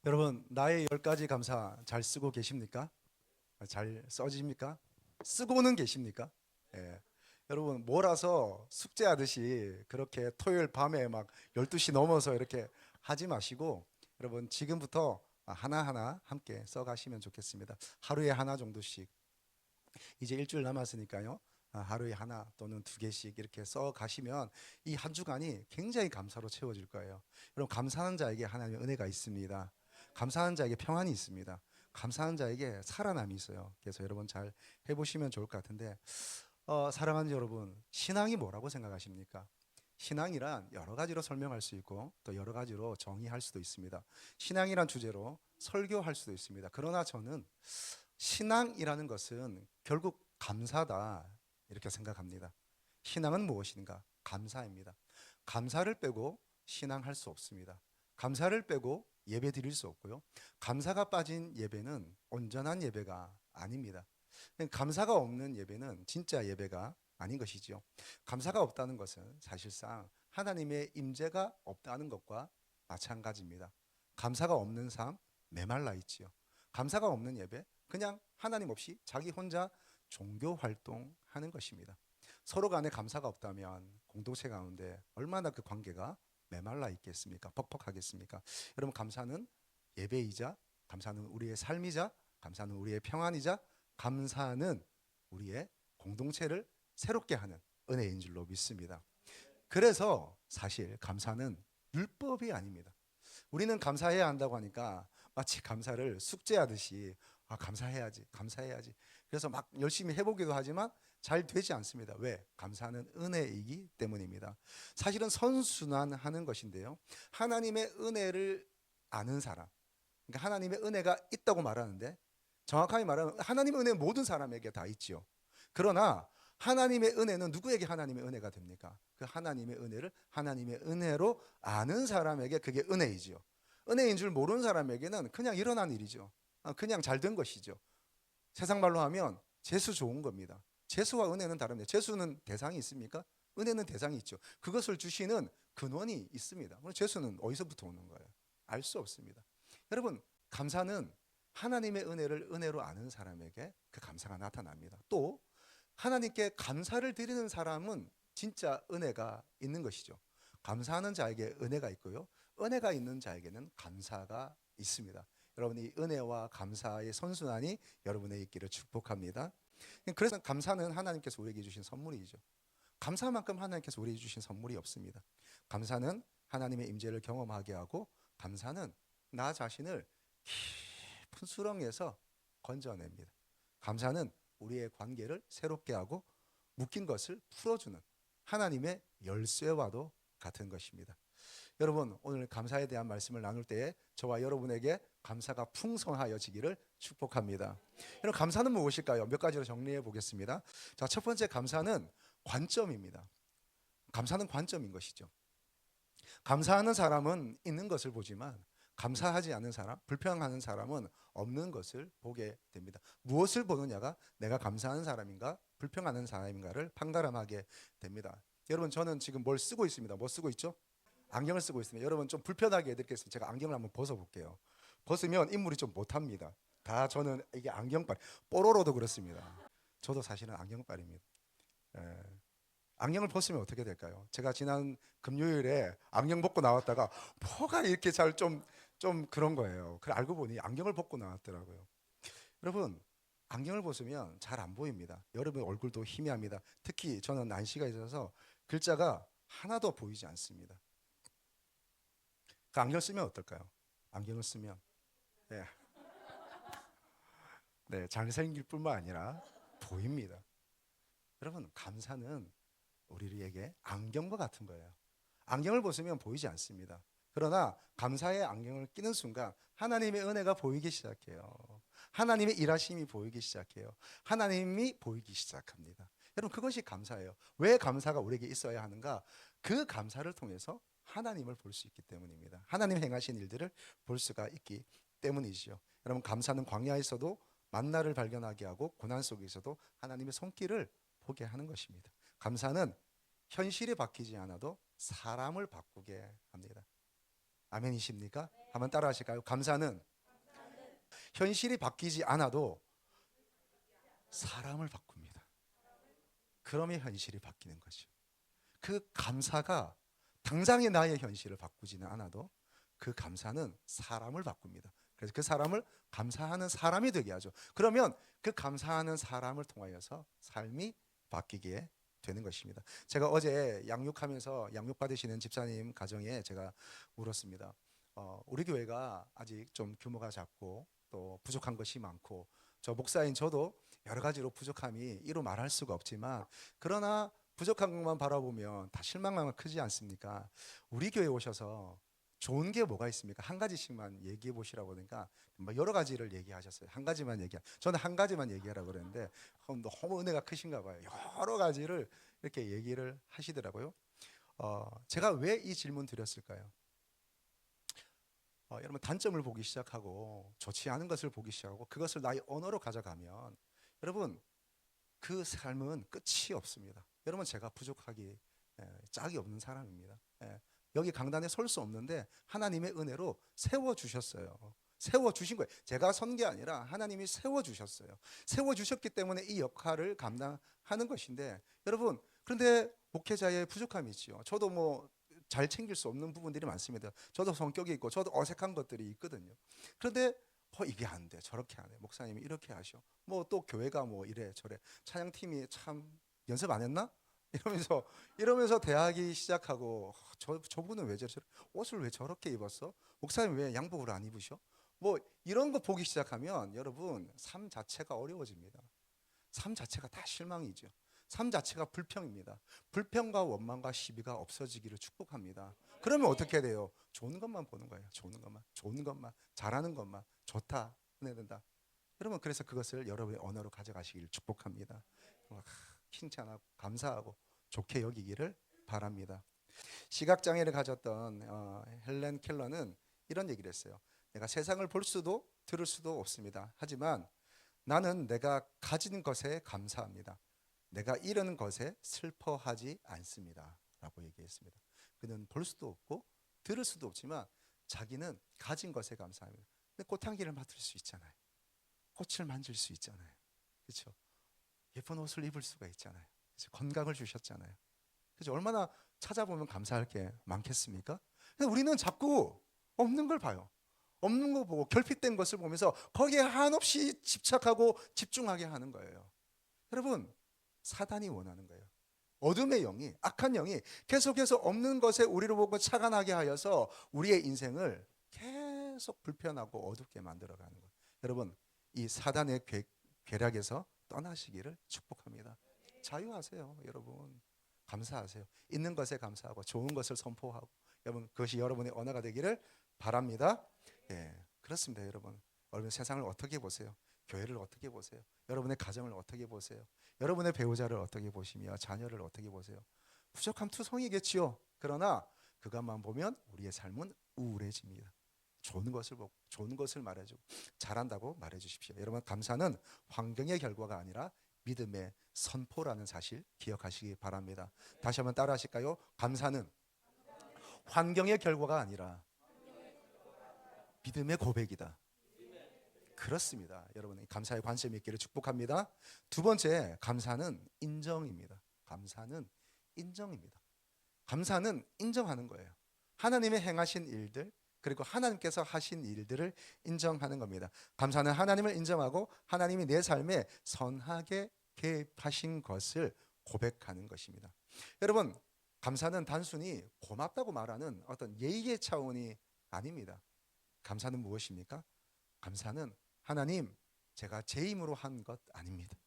여러분, 나의 10가지 감사 잘 쓰고 계십니까? 잘 써집니까? 쓰고는 계십니까? 예. 여러분, 몰아서 숙제하듯이 그렇게 토요일 밤에 막 12시 넘어서 이렇게 하지 마시고, 여러분, 지금부터 하나하나 함께 써가시면 좋겠습니다. 하루에 하나 정도씩. 이제 일주일 남았으니까요. 하루에 하나 또는 두 개씩 이렇게 써 가시면 이 한 주간이 굉장히 감사로 채워질 거예요. 여러분, 감사하는 자에게 하나님의 은혜가 있습니다. 감사하는 자에게 평안이 있습니다. 감사하는 자에게 살아남이 있어요. 그래서 여러분 잘 해보시면 좋을 것 같은데, 사랑하는 여러분, 신앙이 뭐라고 생각하십니까? 신앙이란 여러 가지로 설명할 수 있고 또 여러 가지로 정의할 수도 있습니다. 신앙이란 주제로 설교할 수도 있습니다. 그러나 저는 신앙이라는 것은 결국 감사다 이렇게 생각합니다. 신앙은 무엇인가? 감사입니다. 감사를 빼고 신앙할 수 없습니다. 감사를 빼고 예배 드릴 수 없고요. 감사가 빠진 예배는 온전한 예배가 아닙니다. 감사가 없는 예배는 진짜 예배가 아닌 것이지요. 감사가 없다는 것은 사실상 하나님의 임재가 없다는 것과 마찬가지입니다. 감사가 없는 삶 메말라 있지요. 감사가 없는 예배 그냥 하나님 없이 자기 혼자 종교 활동하는 것입니다. 서로 간에 감사가 없다면 공동체 가운데 얼마나 그 관계가 메말라 있겠습니까? 퍽퍽하겠습니까? 여러분, 감사는 예배이자, 감사는 우리의 삶이자, 감사는 우리의 평안이자, 감사는 우리의 공동체를 새롭게 하는 은혜인 줄로 믿습니다. 그래서 사실 감사는 율법이 아닙니다. 우리는 감사해야 한다고 하니까 마치 감사를 숙제하듯이 감사해야지, 감사해야지. 그래서 막 열심히 해보기도 하지만 잘 되지 않습니다. 왜? 감사는 은혜이기 때문입니다. 사실은 선순환하는 것인데요. 하나님의 은혜를 아는 사람, 그러니까 하나님의 은혜가 있다고 말하는데 정확하게 말하면 하나님의 은혜는 모든 사람에게 다 있지요. 그러나 하나님의 은혜는 누구에게 하나님의 은혜가 됩니까? 그 하나님의 은혜를 하나님의 은혜로 아는 사람에게 그게 은혜이지요. 은혜인 줄 모르는 사람에게는 그냥 일어난 일이죠. 그냥 잘 된 것이죠. 세상 말로 하면 재수 좋은 겁니다. 재수와 은혜는 다릅니다. 재수는 대상이 있습니까? 은혜는 대상이 있죠. 그것을 주시는 근원이 있습니다. 재수는 어디서부터 오는 거예요? 알 수 없습니다. 여러분, 감사는 하나님의 은혜를 은혜로 아는 사람에게 그 감사가 나타납니다. 또 하나님께 감사를 드리는 사람은 진짜 은혜가 있는 것이죠. 감사하는 자에게 은혜가 있고요. 은혜가 있는 자에게는 감사가 있습니다. 여러분, 이 은혜와 감사의 선순환이 여러분의 있기를 축복합니다. 그래서 감사는 하나님께서 우리에게 주신 선물이죠. 감사만큼 하나님께서 우리에게 주신 선물이 없습니다. 감사는 하나님의 임재를 경험하게 하고, 감사는 나 자신을 깊은 수렁에서 건져냅니다. 감사는 우리의 관계를 새롭게 하고 묶인 것을 풀어주는 하나님의 열쇠와도 같은 것입니다. 여러분, 오늘 감사에 대한 말씀을 나눌 때에 저와 여러분에게 감사가 풍성하여지기를 축복합니다. 여러분, 감사는 무엇일까요? 몇 가지로 정리해 보겠습니다. 자, 첫 번째, 감사는 관점입니다. 감사는 관점인 것이죠. 감사하는 사람은 있는 것을 보지만 감사하지 않는 사람, 불평하는 사람은 없는 것을 보게 됩니다. 무엇을 보느냐가 내가 감사하는 사람인가 불평하는 사람인가를 판가름하게 됩니다. 여러분, 저는 지금 뭘 쓰고 있습니다. 뭐 쓰고 있죠? 안경을 쓰고 있습니다. 여러분, 좀 불편하게 해드리겠습니다. 제가 안경을 한번 벗어볼게요. 벗으면 인물이 좀 못합니다. 다 저는 이게 안경빨, 뽀로로도 그렇습니다. 저도 사실은 안경빨입니다. 예. 안경을 벗으면 어떻게 될까요? 제가 지난 금요일에 안경 벗고 나왔다가 뭐가 이렇게 잘 좀 그런 거예요. 그래 알고 보니 안경을 벗고 나왔더라고요. 여러분, 안경을 벗으면 잘 안 보입니다. 여러분 얼굴도 희미합니다. 특히 저는 난시가 있어서 글자가 하나도 보이지 않습니다. 그 안경 쓰면 어떨까요? 안경을 쓰면 네, 네, 잘생길 뿐만 아니라 보입니다. 여러분, 감사는 우리에게 안경과 같은 거예요. 안경을 벗으면 보이지 않습니다. 그러나 감사의 안경을 끼는 순간 하나님의 은혜가 보이기 시작해요. 하나님의 일하심이 보이기 시작해요. 하나님이 보이기 시작합니다. 여러분, 그것이 감사예요. 왜 감사가 우리에게 있어야 하는가? 그 감사를 통해서 하나님을 볼 수 있기 때문입니다. 하나님 행하신 일들을 볼 수가 있기 때문이지요. 여러분, 감사는 광야에서도 만나를 발견하게 하고 고난 속에서도 하나님의 손길을 보게 하는 것입니다. 감사는 현실이 바뀌지 않아도 사람을 바꾸게 합니다. 아멘이십니까? 한번 따라 하실까요? 감사는 현실이 바뀌지 않아도 사람을 바꿉니다. 그러면 현실이 바뀌는 거죠. 그 감사가 당장의 나의 현실을 바꾸지는 않아도 그 감사는 사람을 바꿉니다. 그래서 그 사람을 감사하는 사람이 되게 하죠. 그러면 그 감사하는 사람을 통하여서 삶이 바뀌게 되는 것입니다. 제가 어제 양육하면서 양육 받으시는 집사님 가정에 제가 물었습니다. 우리 교회가 아직 좀 규모가 작고 또 부족한 것이 많고 저 목사인 저도 여러 가지로 부족함이 이루 말할 수가 없지만 그러나 부족한 것만 바라보면 다 실망만 크지 않습니까? 우리 교회 오셔서 좋은 게 뭐가 있습니까? 한 가지씩만 얘기해 보시라고 하니까 뭐 여러 가지를 얘기하셨어요. 한 가지만 저는 한 가지만 얘기하라고 그랬는데 너무 은혜가 크신가 봐요. 여러 가지를 이렇게 얘기를 하시더라고요. 제가 왜 이 질문 드렸을까요? 여러분 단점을 보기 시작하고 좋지 않은 것을 보기 시작하고 그것을 나의 언어로 가져가면 여러분 그 삶은 끝이 없습니다. 여러분 제가 부족하기 짝이 없는 사람입니다. 여기 강단에 설 수 없는데 하나님의 은혜로 세워주셨어요. 세워주신 거예요. 제가 선 게 아니라 하나님이 세워주셨어요. 세워주셨기 때문에 이 역할을 감당하는 것인데 여러분 그런데 목회자의 부족함이 있지요. 저도 뭐 잘 챙길 수 없는 부분들이 많습니다. 저도 성격이 있고 저도 어색한 것들이 있거든요. 그런데 이게 안 돼. 저렇게 안 해. 목사님이 이렇게 하셔. 뭐 또 교회가 뭐 이래 저래. 찬양팀이 참 연습 안 했나? 이러면서 대하기 시작하고 저분은 왜 저래? 옷을 왜 저렇게 입었어? 목사님 왜 양복을 안 입으셔? 뭐 이런 거 보기 시작하면 여러분 삶 자체가 어려워집니다. 삶 자체가 다 실망이죠. 삶 자체가 불평입니다. 불평과 원망과 시비가 없어지기를 축복합니다. 그러면 어떻게 돼요? 좋은 것만 보는 거예요. 좋은 것만, 잘하는 것만, 좋다, 은혜된다. 여러분 그래서 그것을 여러분의 언어로 가져가시기를 축복합니다. 칭찬하고 감사하고 좋게 여기기를 바랍니다. 시각장애를 가졌던 헬렌 켈러는 이런 얘기를 했어요. 내가 세상을 볼 수도 들을 수도 없습니다. 하지만 나는 내가 가진 것에 감사합니다. 내가 잃은 것에 슬퍼하지 않습니다. 라고 얘기했습니다. 그는 볼 수도 없고 들을 수도 없지만 자기는 가진 것에 감사합니다. 근데 꽃향기를 맡을 수 있잖아요. 꽃을 만질 수 있잖아요. 그렇죠? 예쁜 옷을 입을 수가 있잖아요. 그렇죠? 건강을 주셨잖아요. 그렇죠? 얼마나 찾아보면 감사할 게 많겠습니까? 근데 우리는 자꾸 없는 걸 봐요. 없는 거 보고 결핍된 것을 보면서 거기에 한없이 집착하고 집중하게 하는 거예요. 여러분 사단이 원하는 거예요. 어둠의 영이 악한 영이 계속해서 없는 것에 우리를 보고 착안하게 하여서 우리의 인생을 계속 불편하고 어둡게 만들어가는 거예요. 여러분 이 사단의 괴락에서 떠나시기를 축복합니다. 자유하세요. 여러분 감사하세요. 있는 것에 감사하고 좋은 것을 선포하고 여러분 그것이 여러분의 언어가 되기를 바랍니다. 그렇습니다. 여러분 세상을 어떻게 보세요? 교회를 어떻게 보세요? 여러분의 가정을 어떻게 보세요? 여러분의 배우자를 어떻게 보시며 자녀를 어떻게 보세요? 부족함 투성이겠지요. 그러나 그것만 보면 우리의 삶은 우울해집니다. 좋은 것을 보고 좋은 것을 말해주고 잘한다고 말해주십시오. 여러분 감사는 환경의 결과가 아니라 믿음의 선포라는 사실 기억하시기 바랍니다. 다시 한번 따라하실까요? 감사는 환경의 결과가 아니라 믿음의 고백이다. 그렇습니다. 여러분 감사의 관심이 있기를 축복합니다. 두 번째 감사는 인정입니다. 감사는 인정입니다. 감사는 인정하는 거예요. 하나님의 행하신 일들 그리고 하나님께서 하신 일들을 인정하는 겁니다. 감사는 하나님을 인정하고 하나님이 내 삶에 선하게 개입하신 것을 고백하는 것입니다. 여러분 감사는 단순히 고맙다고 말하는 어떤 예의의 차원이 아닙니다. 감사는 무엇입니까? 감사는 하나님 제가 제 힘으로 한 것 아닙니다.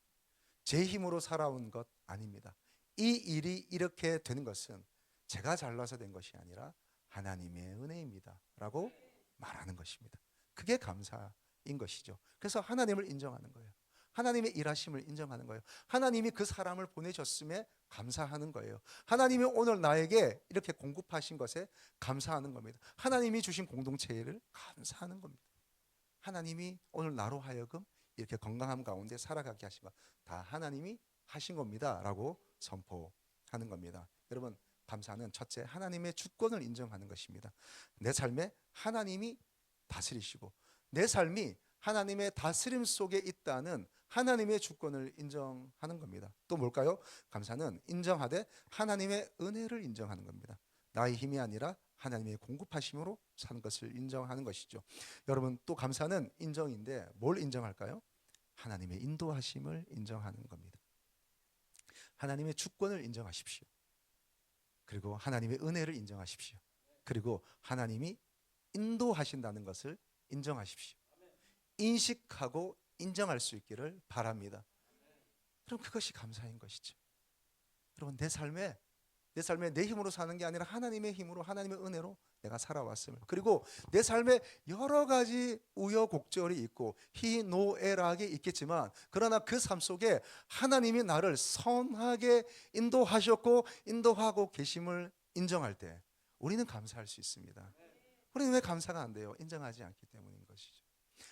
제 힘으로 살아온 것 아닙니다. 이 일이 이렇게 되는 것은 제가 잘나서 된 것이 아니라 하나님의 은혜입니다 라고 말하는 것입니다. 그게 감사인 것이죠. 그래서 하나님을 인정하는 거예요. 하나님의 일하심을 인정하는 거예요. 하나님이 그 사람을 보내셨음에 감사하는 거예요. 하나님이 오늘 나에게 이렇게 공급하신 것에 감사하는 겁니다. 하나님이 주신 공동체를 감사하는 겁니다. 하나님이 오늘 나로 하여금 이렇게 건강함 가운데 살아가게 하신 것 다 하나님이 하신 겁니다 라고 선포하는 겁니다. 여러분 감사는 첫째, 하나님의 주권을 인정하는 것입니다. 내 삶에 하나님이 다스리시고 내 삶이 하나님의 다스림 속에 있다는 하나님의 주권을 인정하는 겁니다. 또 뭘까요? 감사는 인정하되 하나님의 은혜를 인정하는 겁니다. 나의 힘이 아니라 하나님의 공급하심으로 사는 것을 인정하는 것이죠. 여러분, 또 감사는 인정인데 뭘 인정할까요? 하나님의 인도하심을 인정하는 겁니다. 하나님의 주권을 인정하십시오. 그리고 하나님의 은혜를 인정하십시오. 그리고 하나님이 인도하신다는 것을 인정하십시오. 인식하고 인정할 수 있기를 바랍니다. 그럼 그것이 감사인 것이죠. 여러분, 내 삶에 내 힘으로 사는 게 아니라 하나님의 힘으로, 하나님의 은혜로 내가 살아왔음을, 그리고 내 삶에 여러 가지 우여곡절이 있고 희노애락이 있겠지만 그러나 그 삶 속에 하나님이 나를 선하게 인도하셨고 인도하고 계심을 인정할 때 우리는 감사할 수 있습니다. 우리는 왜 감사가 안 돼요? 인정하지 않기 때문인 것이죠.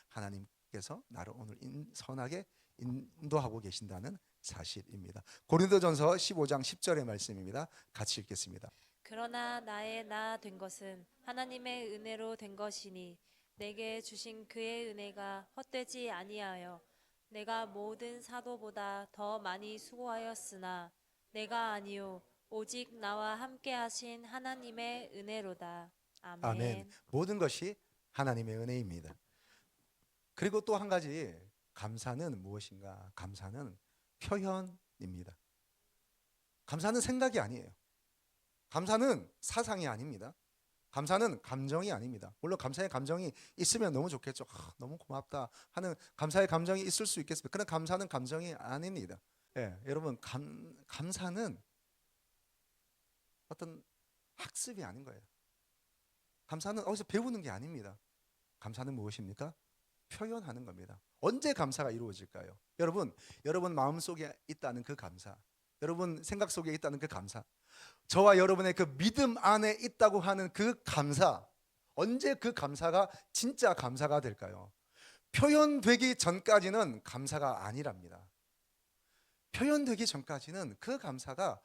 하나님께서 나를 오늘 선하게 인도하고 계신다는 사실입니다. 고린도전서 15장 10절의 말씀입니다. 같이 읽겠습니다. 그러나 나의 나 된 것은 하나님의 은혜로 된 것이니 내게 주신 그의 은혜가 헛되지 아니하여 내가 모든 사도보다 더 많이 수고하였으나 내가 아니요 오직 나와 함께 하신 하나님의 은혜로다. 아멘. 아멘. 모든 것이 하나님의 은혜입니다. 그리고 또 한 가지, 감사는 무엇인가? 감사는 표현입니다. 감사는 생각이 아니에요. 감사는 사상이 아닙니다. 감사는 감정이 아닙니다. 물론 감사의 감정이 있으면 너무 좋겠죠. 너무 고맙다 하는 감사의 감정이 있을 수 있겠습니다. 그러나 감사는 감정이 아닙니다. 예, 여러분, 감사는 어떤 학습이 아닌 거예요. 감사는 어디서 배우는 게 아닙니다. 감사는 무엇입니까? 표현하는 겁니다. 언제 감사가 이루어질까요? 여러분 마음속에 있다는 그 감사, 여러분 생각 속에 있다는 그 감사, 저와 여러분의 그 믿음 안에 있다고 하는 그 감사, 언제 그 감사가 진짜 감사가 될까요? 표현되기 전까지는 감사가 아니랍니다. 표현되기 전까지는 그 감사가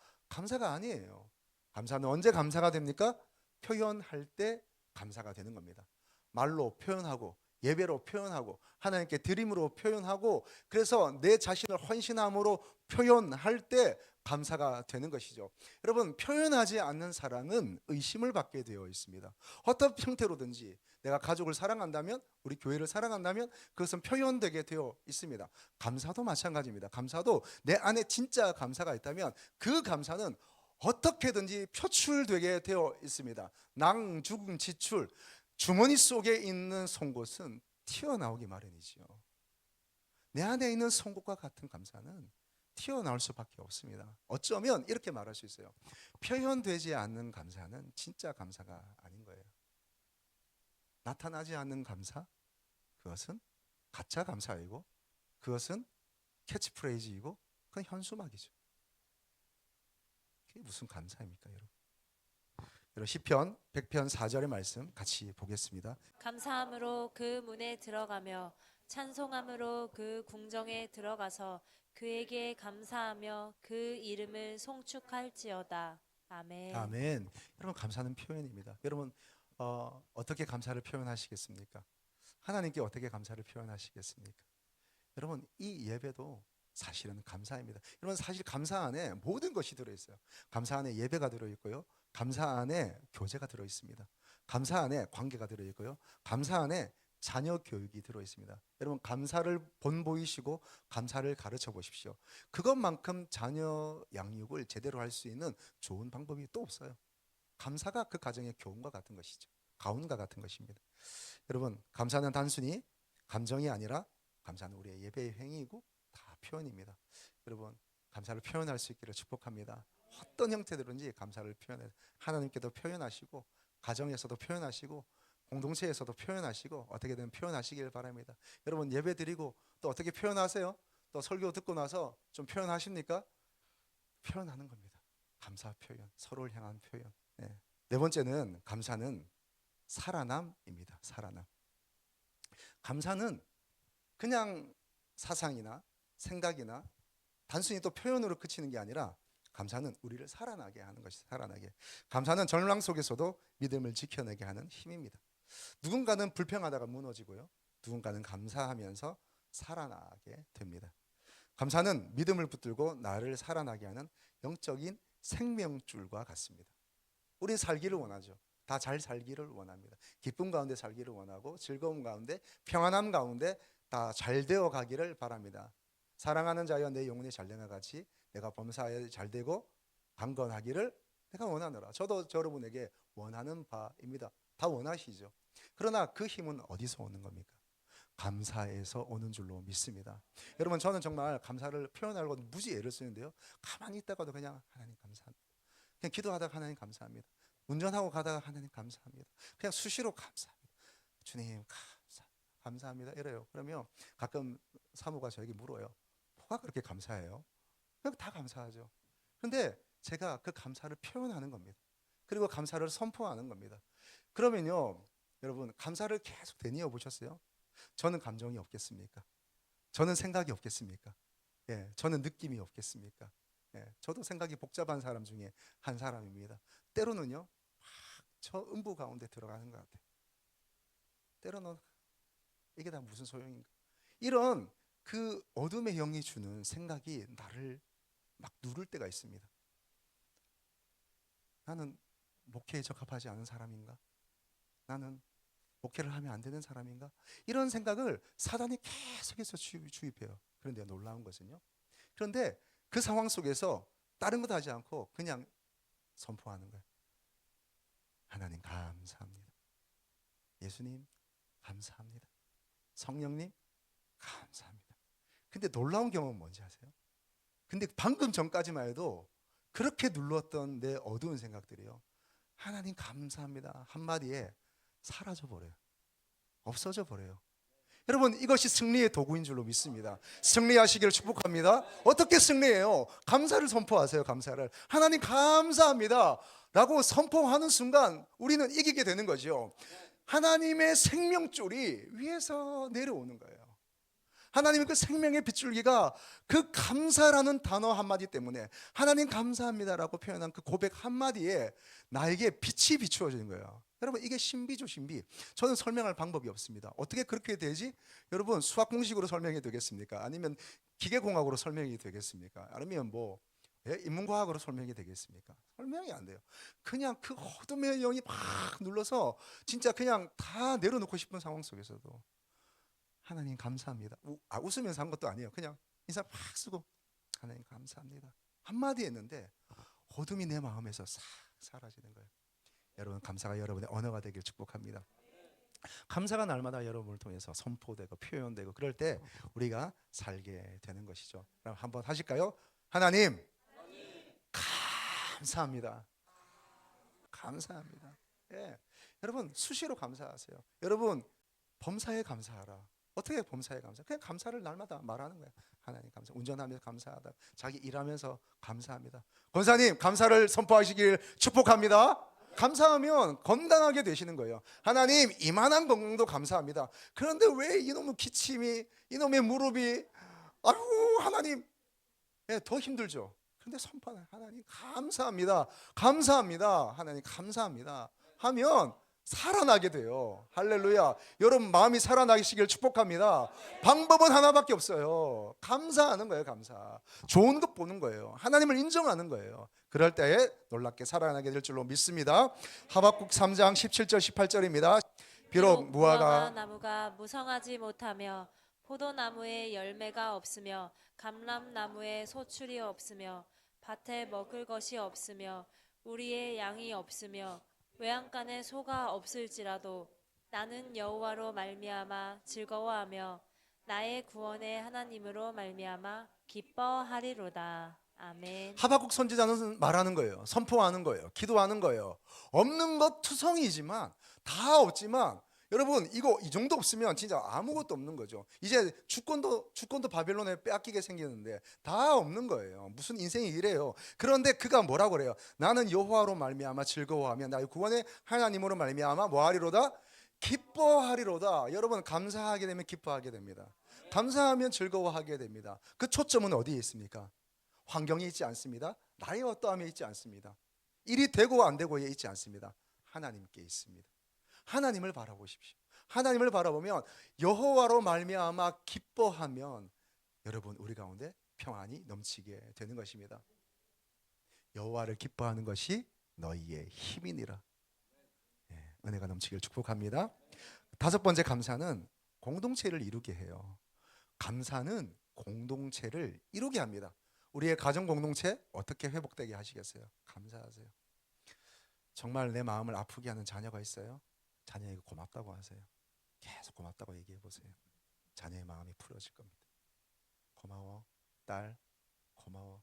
아니에요. 감사는 언제 감사가 됩니까? 표현할 때 감사가 되는 겁니다. 말로 표현하고 예배로 표현하고 하나님께 드림으로 표현하고 그래서 내 자신을 헌신함으로 표현할 때 감사가 되는 것이죠. 여러분, 표현하지 않는 사랑은 의심을 받게 되어 있습니다. 어떤 형태로든지 내가 가족을 사랑한다면, 우리 교회를 사랑한다면 그것은 표현되게 되어 있습니다. 감사도 마찬가지입니다. 감사도 내 안에 진짜 감사가 있다면 그 감사는 어떻게든지 표출되게 되어 있습니다. 낭중지출, 주머니 속에 있는 송곳은 튀어나오기 마련이지요. 내 안에 있는 송곳과 같은 감사는 튀어나올 수밖에 없습니다. 어쩌면 이렇게 말할 수 있어요. 표현되지 않는 감사는 진짜 감사가 아닌 거예요. 나타나지 않는 감사, 그것은 가짜 감사이고 그것은 캐치프레이즈이고 그건 현수막이죠. 그게 무슨 감사입니까, 여러분? 여러분, 시편 100편 4절의 말씀 같이 보겠습니다. 감사함으로 그 문에 들어가며 찬송함으로 그 궁정에 들어가서 그에게 감사하며 그 이름을 송축할지어다. 아멘. 아멘. 여러분, 감사는 표현입니다. 여러분, 어떻게 감사를 표현하시겠습니까? 하나님께 어떻게 감사를 표현하시겠습니까? 여러분, 이 예배도 사실은 감사입니다. 여러분, 사실 감사 안에 모든 것이 들어있어요. 감사 안에 예배가 들어있고요, 감사 안에 교제가 들어있습니다. 감사 안에 관계가 들어있고요, 감사 안에 자녀 교육이 들어있습니다. 여러분, 감사를 본보이시고 감사를 가르쳐 보십시오. 그것만큼 자녀 양육을 제대로 할 수 있는 좋은 방법이 또 없어요. 감사가 그 가정의 교훈과 같은 것이죠. 가훈과 같은 것입니다. 여러분, 감사는 단순히 감정이 아니라 감사는 우리의 예배의 행위이고 다 표현입니다. 여러분, 감사를 표현할 수 있기를 축복합니다. 어떤 형태로든지 감사를 표현해 하나님께도 표현하시고 가정에서도 표현하시고 공동체에서도 표현하시고 어떻게든 표현하시길 바랍니다. 여러분, 예배 드리고 또 어떻게 표현하세요? 또 설교 듣고 나서 좀 표현하십니까? 표현하는 겁니다. 감사 표현, 서로를 향한 표현. 네 번째는 감사는 살아남입니다. 살아남. 감사는 그냥 사상이나 생각이나 단순히 또 표현으로 그치는 게 아니라 감사는 우리를 살아나게 하는 것이 살아나게. 감사는 절망 속에서도 믿음을 지켜내게 하는 힘입니다. 누군가는 불평하다가 무너지고요. 누군가는 감사하면서 살아나게 됩니다. 감사는 믿음을 붙들고 나를 살아나게 하는 영적인 생명줄과 같습니다. 우린 살기를 원하죠. 다 잘 살기를 원합니다. 기쁨 가운데 살기를 원하고 즐거움 가운데 평안함 가운데 다 잘 되어 가기를 바랍니다. 사랑하는 자여 내 영혼이 잘 되나 같이 내가 범사에 잘 되고 강건하기를 내가 원하노라. 저도 여러분에게 원하는 바입니다. 다 원하시죠. 그러나 그 힘은 어디서 오는 겁니까? 감사에서 오는 줄로 믿습니다. 여러분, 저는 정말 감사를 표현하려고 무지 애를 쓰는데요. 가만히 있다가도 그냥 하나님 감사합니다. 그냥 기도하다가 하나님 감사합니다. 운전하고 가다가 하나님 감사합니다. 그냥 수시로 감사합니다. 주님 감사합니다. 이래요. 그러면 가끔 사모가 저에게 물어요. 뭐가 그렇게 감사해요? 그냥 다 감사하죠. 그런데 제가 그 감사를 표현하는 겁니다. 그리고 감사를 선포하는 겁니다. 그러면요, 여러분, 감사를 계속 되뇌어 보셨어요? 저는 감정이 없겠습니까? 저는 생각이 없겠습니까? 예, 저는 느낌이 없겠습니까? 예, 저도 생각이 복잡한 사람 중에 한 사람입니다. 때로는요, 막 저 음부 가운데 들어가는 것 같아요. 때로는 이게 다 무슨 소용인가? 이런 그 어둠의 영이 주는 생각이 나를 막 누를 때가 있습니다. 나는 목회에 적합하지 않은 사람인가? 나는 목회를 하면 안 되는 사람인가? 이런 생각을 사단이 계속해서 주입해요. 그런데 놀라운 것은요. 그런데 그 상황 속에서 다른 것 하지 않고 그냥 선포하는 거예요. 하나님 감사합니다. 예수님 감사합니다. 성령님 감사합니다. 근데 놀라운 경험은 뭔지 아세요? 근데 방금 전까지만 해도 그렇게 눌렀던 내 어두운 생각들이요, 하나님 감사합니다 한마디에 사라져 버려요. 없어져 버려요. 여러분, 이것이 승리의 도구인 줄로 믿습니다. 승리하시기를 축복합니다. 어떻게 승리해요? 감사를 선포하세요. 감사를. 하나님 감사합니다 라고 선포하는 순간 우리는 이기게 되는 거죠. 하나님의 생명줄이 위에서 내려오는 거예요. 하나님의 그 생명의 빗줄기가 그 감사라는 단어 한마디 때문에, 하나님 감사합니다라고 표현한 그 고백 한마디에 나에게 빛이 비추어지는 거예요. 여러분, 이게 신비죠, 신비. 저는 설명할 방법이 없습니다. 어떻게 그렇게 되지? 여러분, 수학 공식으로 설명이 되겠습니까? 아니면 기계공학으로 설명이 되겠습니까? 아니면 인문과학으로 설명이 되겠습니까? 설명이 안 돼요. 그냥 그 어둠의 영이 막 눌러서 진짜 그냥 다 내려놓고 싶은 상황 속에서도 하나님 감사합니다. 웃으면서 한 것도 아니에요. 그냥 인사 팍 쓰고 하나님 감사합니다 한마디 했는데 어둠이 내 마음에서 싹 사라지는 거예요. 여러분, 감사가 여러분의 언어가 되길 축복합니다. 감사가 날마다 여러분을 통해서 선포되고 표현되고 그럴 때 우리가 살게 되는 것이죠. 그럼 한번 하실까요? 하나님 감사합니다. 감사합니다. 예. 여러분, 수시로 감사하세요. 여러분, 범사에 감사하라. 어떻게 범사에 감사? 그냥 감사를 날마다 말하는 거예요. 하나님 감사. 운전하면서 감사하다. 자기 일하면서 감사합니다. 권사님, 감사를 선포하시길 축복합니다. 감사하면 건강하게 되시는 거예요. 하나님, 이만한 건강도 감사합니다. 그런데 왜 이놈의 기침이, 이놈의 무릎이, 아유 하나님, 더 힘들죠. 그런데 선포하는, 하나님 감사합니다. 감사합니다. 하나님 감사합니다 하면 살아나게 돼요. 할렐루야. 여러분, 마음이 살아나시길 축복합니다. 방법은 하나밖에 없어요. 감사하는 거예요. 감사. 좋은 것 보는 거예요. 하나님을 인정하는 거예요. 그럴 때에 놀랍게 살아나게 될 줄로 믿습니다. 하박국 3장 17절 18절입니다. 비록 무화과 나무가 무성하지 못하며 포도나무에 열매가 없으며 감람나무에 소출이 없으며 밭에 먹을 것이 없으며 우리의 양이 없으며 외양간에 소가 없을지라도 나는 여호와로 말미암아 즐거워하며 나의 구원의 하나님으로 말미암아 기뻐하리로다. 아멘. 하박국 선지자는 말하는 거예요. 선포하는 거예요. 기도하는 거예요. 없는 것 투성이지만, 다 없지만, 여러분, 이거 이 정도 없으면 진짜 아무것도 없는 거죠. 이제 주권도 바벨론에 빼앗기게 생기는데 다 없는 거예요. 무슨 인생이 이래요. 그런데 그가 뭐라고 그래요? 나는 여호와로 말미암아 즐거워하며 나의 구원의 하나님으로 말미암아 뭐하리로다? 기뻐하리로다. 여러분, 감사하게 되면 기뻐하게 됩니다. 감사하면 즐거워하게 됩니다. 그 초점은 어디에 있습니까? 환경이 있지 않습니다. 나의 어떠함에 있지 않습니다. 일이 되고 안 되고에 있지 않습니다. 하나님께 있습니다. 하나님을 바라보십시오. 하나님을 바라보면 여호와로 말미암아 기뻐하면 여러분 우리 가운데 평안이 넘치게 되는 것입니다. 여호와를 기뻐하는 것이 너희의 힘이니라. 예, 은혜가 넘치길 축복합니다. 다섯 번째 감사는 공동체를 이루게 해요. 감사는 공동체를 이루게 합니다. 우리의 가정 공동체 어떻게 회복되게 하시겠어요? 감사하세요. 정말 내 마음을 아프게 하는 자녀가 있어요? 자녀에게 고맙다고 하세요. 계속 고맙다고 얘기해 보세요. 자녀의 마음이 풀어질 겁니다. 고마워 딸, 고마워.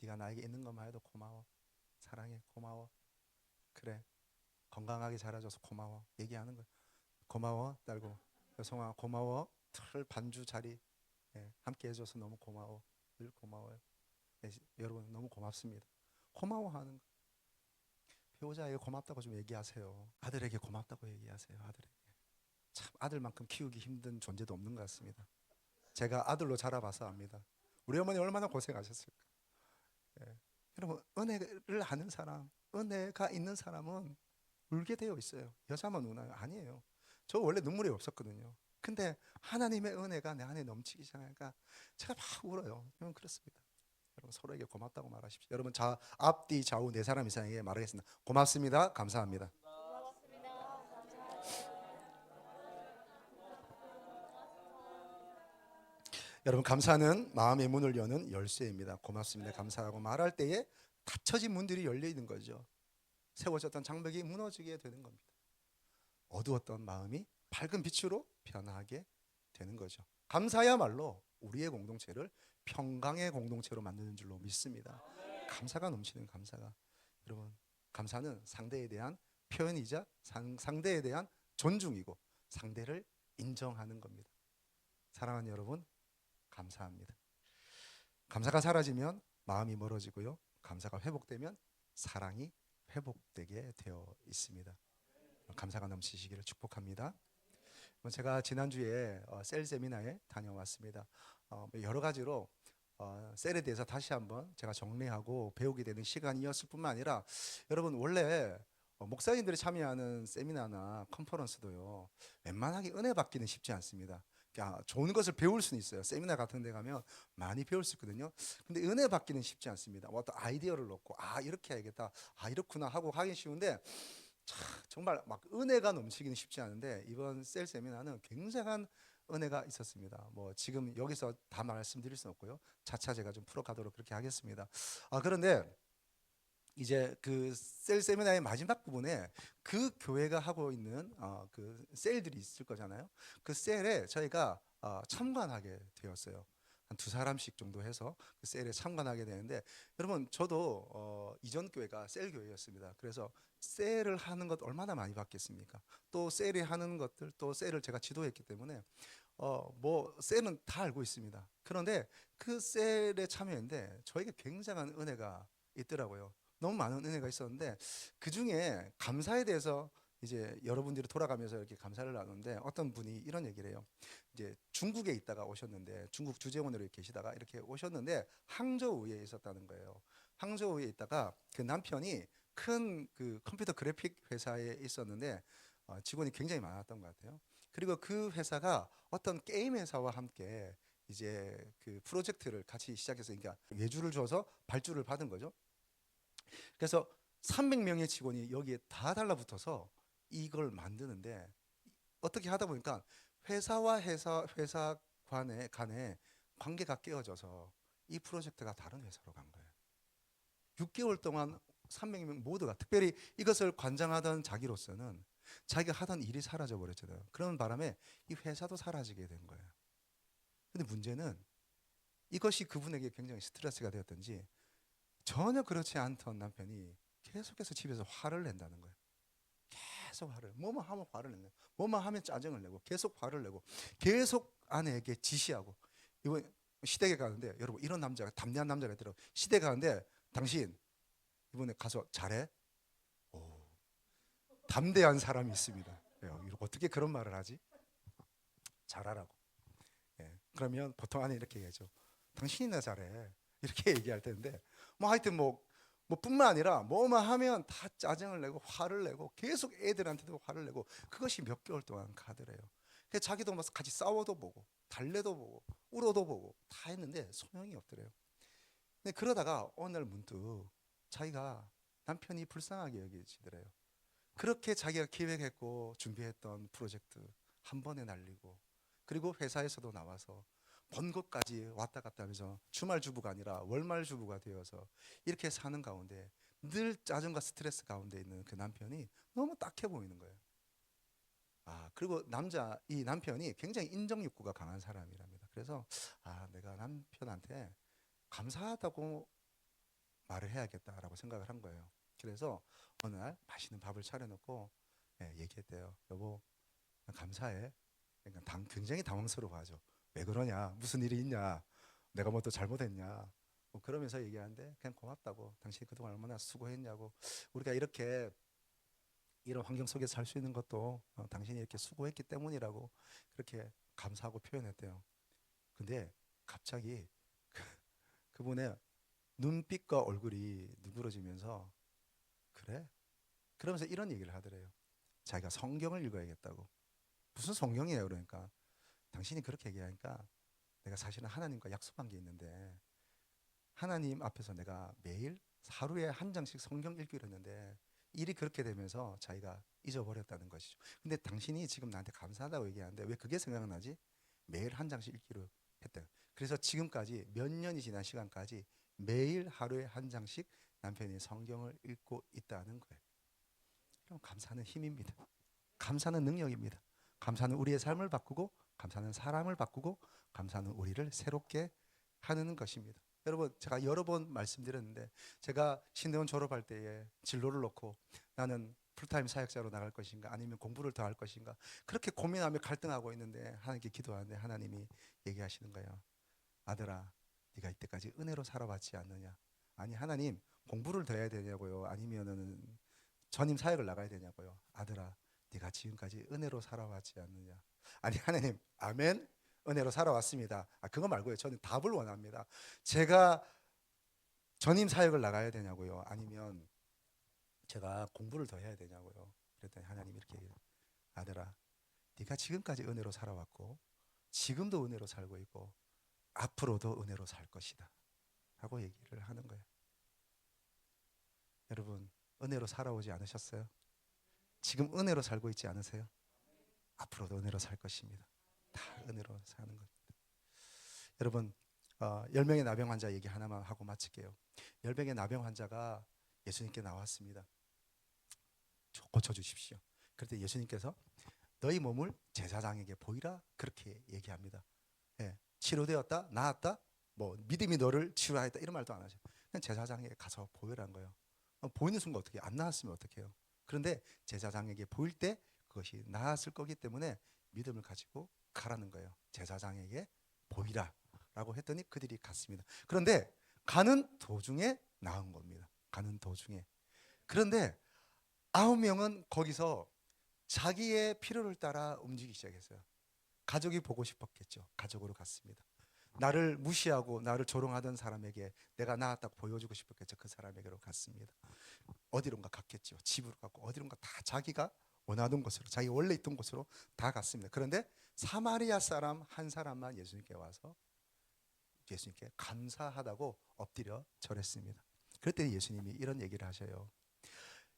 네가 나에게 있는 것만 해도 고마워. 사랑해, 고마워. 그래, 건강하게 자라줘서 고마워. 얘기하는 거예요. 고마워 딸고, 여성아 고마워. 틀 반주 자리 함께 해줘서 너무 고마워. 늘 고마워요. 여러분 너무 고맙습니다. 고마워하는 거. 배우자에게 고맙다고 좀 얘기하세요. 아들에게 고맙다고 얘기하세요. 아들에게. 참 아들만큼 키우기 힘든 존재도 없는 것 같습니다. 제가 아들로 자라봐서 압니다. 우리 어머니 얼마나 고생하셨을까. 여러분 은혜를 아는 사람, 은혜가 있는 사람은 울게 되어 있어요. 여자만 우나요? 아니에요. 저 원래 눈물이 없었거든요. 근데 하나님의 은혜가 내 안에 넘치기 시작하니까 제가 막 울어요. 여러분 그렇습니다. 여러분 서로에게 고맙다고 말하십시오. 여러분 앞뒤 좌우 네 사람 이상에게 말하겠습니다. 고맙습니다. 감사합니다. 여러분 감사는 마음의 문을 여는 열쇠입니다. 고맙습니다. 감사하고 말할 때에 닫혀진 문들이 열려 있는 거죠. 세워졌던 장벽이 무너지게 되는 겁니다. 어두웠던 마음이 밝은 빛으로 변하게 되는 거죠. 감사야말로 우리의 공동체를 평강의 공동체로 만드는 줄로 믿습니다. 감사가 넘치는 감사가. 여러분 감사는 상대에 대한 표현이자 상대에 대한 존중이고 상대를 인정하는 겁니다. 사랑하는 여러분 감사합니다. 감사가 사라지면 마음이 멀어지고요. 감사가 회복되면 사랑이 회복되게 되어 있습니다. 감사가 넘치시기를 축복합니다. 제가 지난주에 셀 세미나에 다녀왔습니다. 여러 가지로 셀에 대해서 다시 한번 제가 정리하고 배우게 되는 시간이었을 뿐만 아니라 여러분 원래 목사님들이 참여하는 세미나나 컨퍼런스도요 웬만하게 은혜 받기는 쉽지 않습니다. 좋은 것을 배울 수는 있어요. 세미나 같은 데 가면 많이 배울 수 있거든요. 근데 은혜 받기는 쉽지 않습니다. 어떤 아이디어를 놓고 이렇게 해야겠다, 이렇구나 하고 하기 쉬운데 정말 막 은혜가 넘치기는 쉽지 않은데 이번 셀 세미나는 굉장한 은혜가 있었습니다. 뭐 지금 여기서 다 말씀드릴 수는 없고요. 차차 제가 좀 풀어가도록 그렇게 하겠습니다. 그런데 이제 그 셀 세미나의 마지막 부분에 그 교회가 하고 있는 그 셀들이 있을 거잖아요. 그 셀에 저희가 참관하게 되었어요. 한 두 사람씩 정도 해서 그 셀에 참관하게 되는데 여러분 저도 이전 교회가 셀 교회였습니다. 그래서 셀을 하는 것 얼마나 많이 봤겠습니까? 또 셀이 하는 것들 또 셀을 제가 지도했기 때문에 뭐 셀은 다 알고 있습니다. 그런데 그 셀에 참여했는데 저에게 굉장한 은혜가 있더라고요. 너무 많은 은혜가 있었는데 그 중에 감사에 대해서 이제 여러분들이 돌아가면서 이렇게 감사를 나누는데 어떤 분이 이런 얘기를 해요. 이제 중국에 있다가 오셨는데 중국 주재원으로 계시다가 이렇게 오셨는데 항저우에 있었다는 거예요. 항저우에 있다가 그 남편이 큰 그 컴퓨터 그래픽 회사에 있었는데 직원이 굉장히 많았던 것 같아요. 그리고 그 회사가 어떤 게임 회사와 함께 이제 그 프로젝트를 같이 시작해서 그러니까 외주를 줘서 발주를 받은 거죠. 그래서 300명의 직원이 여기에 다 달라붙어서 이걸 만드는데 어떻게 하다 보니까 회사와 회사 간에 관계가 깨어져서 이 프로젝트가 다른 회사로 간 거예요. 6개월 동안 300명 모두가 특별히 이것을 관장하던 자기로서는 자기가 하던 일이 사라져 버렸잖아요. 그런 바람에 이 회사도 사라지게 된 거예요. 근데 문제는 이것이 그분에게 굉장히 스트레스가 되었던지 전혀 그렇지 않던 남편이 계속해서 집에서 화를 낸다는 거예요. 계속 뭐만 하면 화를 내고 뭐만 하면 짜증을 내고 계속 화를 내고 계속 아내에게 지시하고. 이번 시댁에 가는데 여러분 이런 남자가 담대한 남자가 있더라고요. 시댁에 가는데 당신 이번에 가서 잘해? 오, 담대한 사람이 있습니다. 어떻게 그런 말을 하지? 잘하라고. 그러면 보통 안에 이렇게 얘기하죠. 당신이나 잘해. 이렇게 얘기할 텐데 뭐 하여튼 뭐 뿐만 아니라 뭐만 하면 다 짜증을 내고 화를 내고 계속 애들한테도 화를 내고 그것이 몇 개월 동안 가더래요. 그래서 자기도 막 같이 싸워도 보고 달래도 보고 울어도 보고 다 했는데 소용이 없더래요. 근데 그러다가 어느 날 문득 자기가 남편이 불쌍하게 여기지더래요. 그렇게 자기가 기획했고 준비했던 프로젝트 한 번에 날리고 그리고 회사에서도 나와서 번 것까지 왔다 갔다 하면서 주말 주부가 아니라 월말 주부가 되어서 이렇게 사는 가운데 늘 짜증과 스트레스 가운데 있는 그 남편이 너무 딱해 보이는 거예요. 그리고 이 남편이 굉장히 인정 욕구가 강한 사람이랍니다. 그래서 내가 남편한테 감사하다고 말을 해야겠다라고 생각을 한 거예요. 그래서 어느 날 맛있는 밥을 차려놓고 얘기했대요. 여보, 감사해. 그러니까 굉장히 당황스러워하죠. 왜 그러냐? 무슨 일이 있냐? 내가 뭐 또 잘못했냐? 뭐 그러면서 얘기하는데 그냥 고맙다고. 당신이 그동안 얼마나 수고했냐고. 우리가 이렇게 이런 환경 속에서 살 수 있는 것도 당신이 이렇게 수고했기 때문이라고 그렇게 감사하고 표현했대요. 근데 갑자기 그분의 눈빛과 얼굴이 누그러지면서 그래? 그러면서 이런 얘기를 하더래요. 자기가 성경을 읽어야겠다고. 무슨 성경이에요? 그러니까 당신이 그렇게 얘기하니까 내가 사실은 하나님과 약속한 게 있는데 하나님 앞에서 내가 매일 하루에 한 장씩 성경 읽기로 했는데 일이 그렇게 되면서 자기가 잊어버렸다는 것이죠. 근데 당신이 지금 나한테 감사하다고 얘기하는데 왜 그게 생각나지? 매일 한 장씩 읽기로 했대요. 그래서 지금까지 몇 년이 지난 시간까지 매일 하루에 한 장씩 남편이 성경을 읽고 있다는 거예요. 그럼 감사는 힘입니다. 감사는 능력입니다. 감사는 우리의 삶을 바꾸고 감사는 사람을 바꾸고 감사는 우리를 새롭게 하는 것입니다. 여러분, 제가 여러 번 말씀드렸는데 제가 신대원 졸업할 때에 진로를 놓고 나는 풀타임 사역자로 나갈 것인가 아니면 공부를 더 할 것인가 그렇게 고민하며 갈등하고 있는데 하나님께 기도하는데 하나님이 얘기하시는 거예요. 아들아, 네가 이때까지 은혜로 살아왔지 않느냐? 아니 하나님, 공부를 더 해야 되냐고요? 아니면은 전임 사역을 나가야 되냐고요? 아들아, 네가 지금까지 은혜로 살아왔지 않느냐? 아니 하나님, 아멘. 은혜로 살아왔습니다. 그거 말고요. 저는 답을 원합니다. 제가 전임 사역을 나가야 되냐고요? 아니면 제가 공부를 더 해야 되냐고요? 그랬더니 하나님 이렇게 얘기해요. 아들아, 네가 지금까지 은혜로 살아왔고 지금도 은혜로 살고 있고 앞으로도 은혜로 살 것이다 하고 얘기를 하는 거예요. 여러분, 은혜로 살아오지 않으셨어요? 지금 은혜로 살고 있지 않으세요? 앞으로도 은혜로 살 것입니다. 다 은혜로 사는 겁니다. 여러분, 10명의 나병 환자 얘기 하나만 하고 마칠게요. 10명의 나병 환자가 예수님께 나왔습니다. 고쳐주십시오. 그럴 때 예수님께서 너희 몸을 제사장에게 보이라 그렇게 얘기합니다. 치료되었다, 나았다, 뭐 믿음이 너를 치유하였다 이런 말도 안 하죠. 그냥 제사장에게 가서 보이라는 거예요. 보이는 순간 어떻게 안 나았으면 어떡해요? 그런데 제사장에게 보일 때 그것이 나았을 거기 때문에 믿음을 가지고 가라는 거예요. 제사장에게 보이라 라고 했더니 그들이 갔습니다. 그런데 가는 도중에 나은 겁니다. 가는 도중에. 그런데 9명은 거기서 자기의 필요를 따라 움직이기 시작했어요. 가족이 보고 싶었겠죠. 가족으로 갔습니다. 나를 무시하고 나를 조롱하던 사람에게 내가 나았다고 보여주고 싶었겠죠. 그 사람에게로 갔습니다. 어디론가 갔겠죠. 집으로 갔고 어디론가 다 자기가 원하던 곳으로, 자기 원래 있던 곳으로 다 갔습니다. 그런데 사마리아 사람 한 사람만 예수님께 와서 예수님께 감사하다고 엎드려 절했습니다. 그때 예수님이 이런 얘기를 하셔요.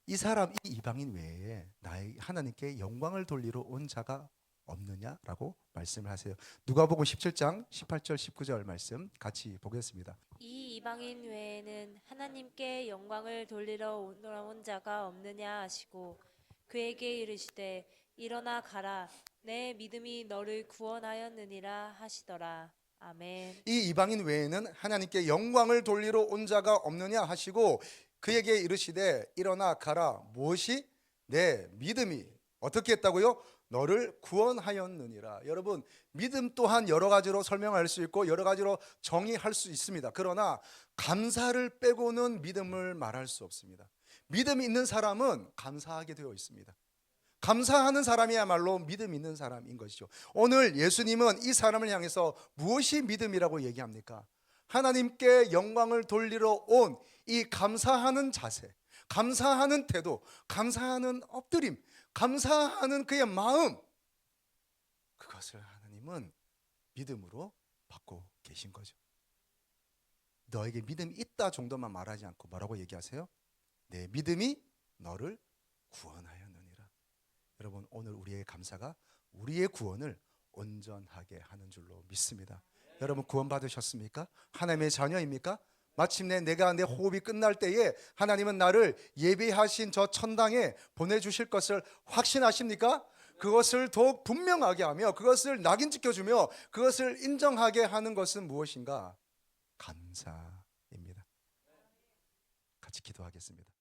이 사람, 이 이방인 외에 나의 하나님께 영광을 돌리러 온 자가 없느냐라고 말씀을 하세요. 누가복음 17장 18절 19절 말씀 같이 보겠습니다. 이 이방인 외에는 하나님께 영광을 돌리러 온 자가 없느냐 하시고 그에게 이르시되 일어나 가라 내 믿음이 너를 구원하였느니라 하시더라. 아멘. 이 이방인 외에는 하나님께 영광을 돌리러 온 자가 없느냐 하시고 그에게 이르시되 일어나 가라. 무엇이? 내 믿음이 어떻게 했다고요? 너를 구원하였느니라. 여러분, 믿음 또한 여러 가지로 설명할 수 있고 여러 가지로 정의할 수 있습니다. 그러나 감사를 빼고는 믿음을 말할 수 없습니다. 믿음이 있는 사람은 감사하게 되어 있습니다. 감사하는 사람이야말로 믿음 있는 사람인 것이죠. 오늘 예수님은 이 사람을 향해서 무엇이 믿음이라고 얘기합니까? 하나님께 영광을 돌리러 온 이 감사하는 자세, 감사하는 태도, 감사하는 엎드림, 감사하는 그의 마음, 그것을 하나님은 믿음으로 받고 계신 거죠. 너에게 믿음이 있다 정도만 말하지 않고 뭐라고 얘기하세요? 내 믿음이 너를 구원하였느니라. 여러분, 오늘 우리의 감사가 우리의 구원을 온전하게 하는 줄로 믿습니다. 여러분, 구원 받으셨습니까? 하나님의 자녀입니까? 마침내 내가 내 호흡이 끝날 때에 하나님은 나를 예비하신 저 천당에 보내주실 것을 확신하십니까? 그것을 더욱 분명하게 하며 그것을 낙인 찍혀주며 그것을 인정하게 하는 것은 무엇인가? 감사입니다. 같이 기도하겠습니다.